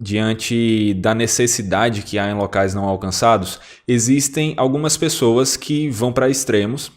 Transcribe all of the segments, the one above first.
diante da necessidade que há em locais não alcançados, existem algumas pessoas que vão para extremos.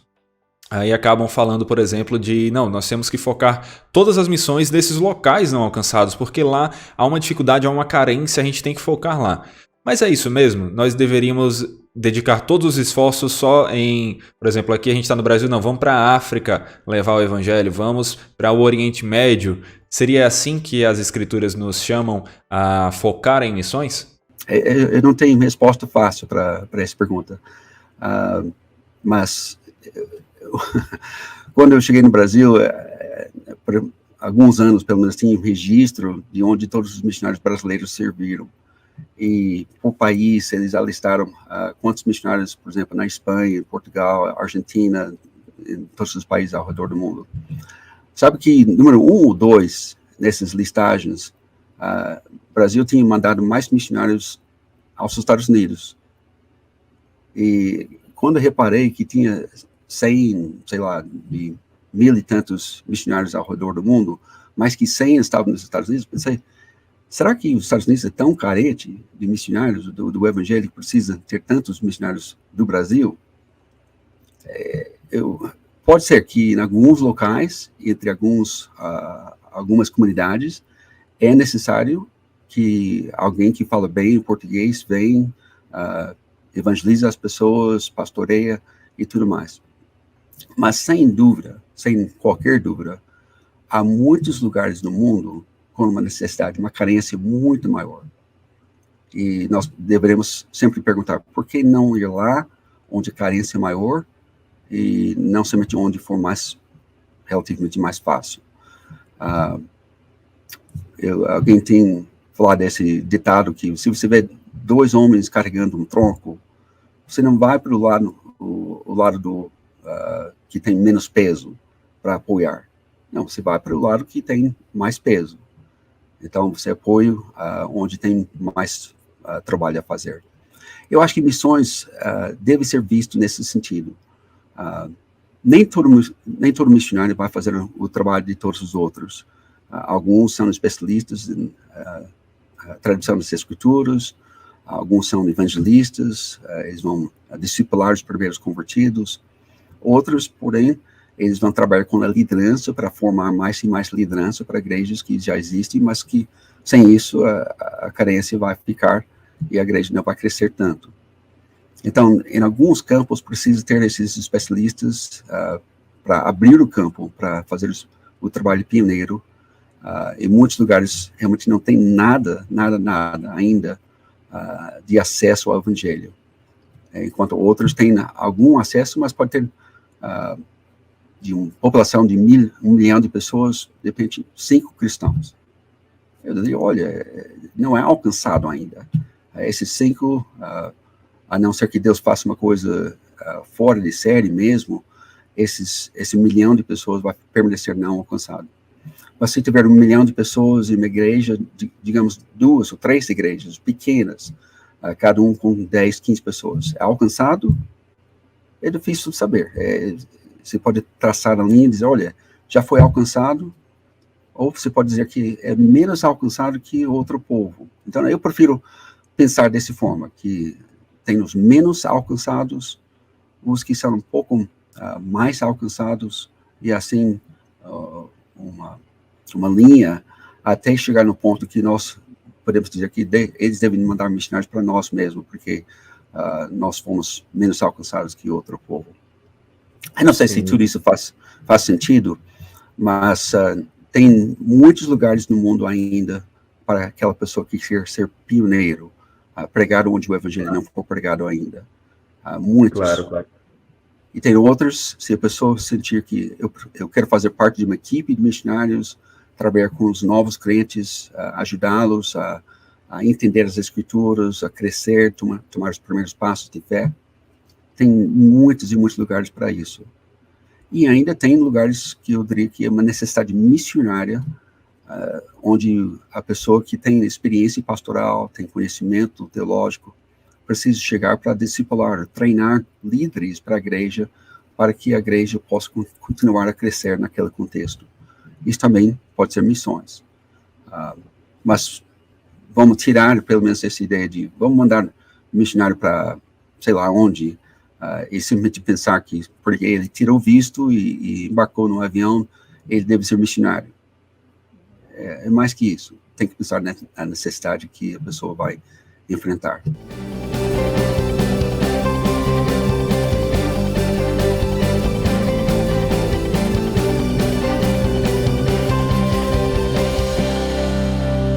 Aí acabam falando, por exemplo, de não, nós temos que focar todas as missões desses locais não alcançados, porque lá há uma dificuldade, há uma carência, a gente tem que focar lá. Mas é isso mesmo? Nós deveríamos dedicar todos os esforços só em, por exemplo, aqui a gente está no Brasil, não, vamos para a África levar o Evangelho, vamos para o Oriente Médio. Seria assim que as Escrituras nos chamam a focar em missões? Eu não tenho resposta fácil para essa pergunta, mas quando eu cheguei no Brasil, por alguns anos, pelo menos, tinha um registro de onde todos os missionários brasileiros serviram. E, por país, eles alistaram quantos missionários, por exemplo, na Espanha, Portugal, Argentina, em todos os países ao redor do mundo. Sabe que, número 1 ou 2 nessas listagens, o Brasil tinha mandado mais missionários aos Estados Unidos. E quando eu reparei que tinha 100, sei lá, de 1.000 e tantos missionários ao redor do mundo, mais que 100 estavam nos Estados Unidos, pensei, será que os Estados Unidos é tão carente de missionários do Evangelho que precisa ter tantos missionários do Brasil? Pode ser que em alguns locais, entre algumas comunidades, é necessário que alguém que fala bem português venha, evangeliza as pessoas, pastoreia e tudo mais. Mas sem dúvida, sem qualquer dúvida, há muitos lugares no mundo com uma necessidade, uma carência muito maior. E nós deveremos sempre perguntar, por que não ir lá onde a carência é maior e não somente onde for relativamente mais fácil? Alguém tem falado desse ditado que se você vê 2 homens carregando um tronco, você não vai para o lado que tem menos peso para apoiar. Não, você vai para o lado que tem mais peso. Então, você apoia onde tem mais trabalho a fazer. Eu acho que missões devem ser vistas nesse sentido. Nem todo missionário vai fazer o trabalho de todos os outros. Alguns são especialistas em tradução das Escrituras, alguns são evangelistas, eles vão discipular os primeiros convertidos. Outros, porém, eles vão trabalhar com a liderança para formar mais e mais liderança para igrejas que já existem, mas que, sem isso, a carência vai ficar e a igreja não vai crescer tanto. Então, em alguns campos, precisa ter esses especialistas para abrir o campo, para fazer o trabalho pioneiro. Em muitos lugares, realmente não tem nada ainda de acesso ao Evangelho. Enquanto outros têm algum acesso, mas pode ter de uma população de 1 milhão de pessoas, de repente, 5 cristãos. Eu digo, olha, não é alcançado ainda. Esses 5, a não ser que Deus faça uma coisa fora de série mesmo, esse 1 milhão de pessoas vai permanecer não alcançado. Mas se tiver 1 milhão de pessoas em uma igreja, digamos 2 ou 3 igrejas pequenas, cada um com 10, 15 pessoas, é alcançado? É difícil saber. Você pode traçar a linha e dizer, olha, já foi alcançado, ou você pode dizer que é menos alcançado que outro povo. Então, eu prefiro pensar dessa forma, que tem os menos alcançados, os que são um pouco mais alcançados, e assim, uma linha até chegar no ponto que nós podemos dizer que eles devem mandar missionários para nós mesmos, porque nós fomos menos alcançados que outro povo. Eu não sei se tudo isso faz sentido, mas tem muitos lugares no mundo ainda para aquela pessoa que quer ser pioneiro, pregar onde o evangelho não for pregado ainda. Muitos. Claro. E tem outros, se a pessoa sentir que eu quero fazer parte de uma equipe de missionários, trabalhar com os novos crentes, ajudá-los a entender as Escrituras, a crescer, tomar os primeiros passos de fé. Tem muitos e muitos lugares para isso. E ainda tem lugares que eu diria que é uma necessidade missionária, onde a pessoa que tem experiência pastoral, tem conhecimento teológico, precisa chegar para discipular, treinar líderes para a igreja, para que a igreja possa continuar a crescer naquele contexto. Isso também pode ser missões. Mas vamos tirar pelo menos essa ideia de vamos mandar um missionário para sei lá onde, e simplesmente pensar que porque ele tirou visto e embarcou no avião, ele deve ser missionário. É mais que isso. Tem que pensar na necessidade que a pessoa vai enfrentar.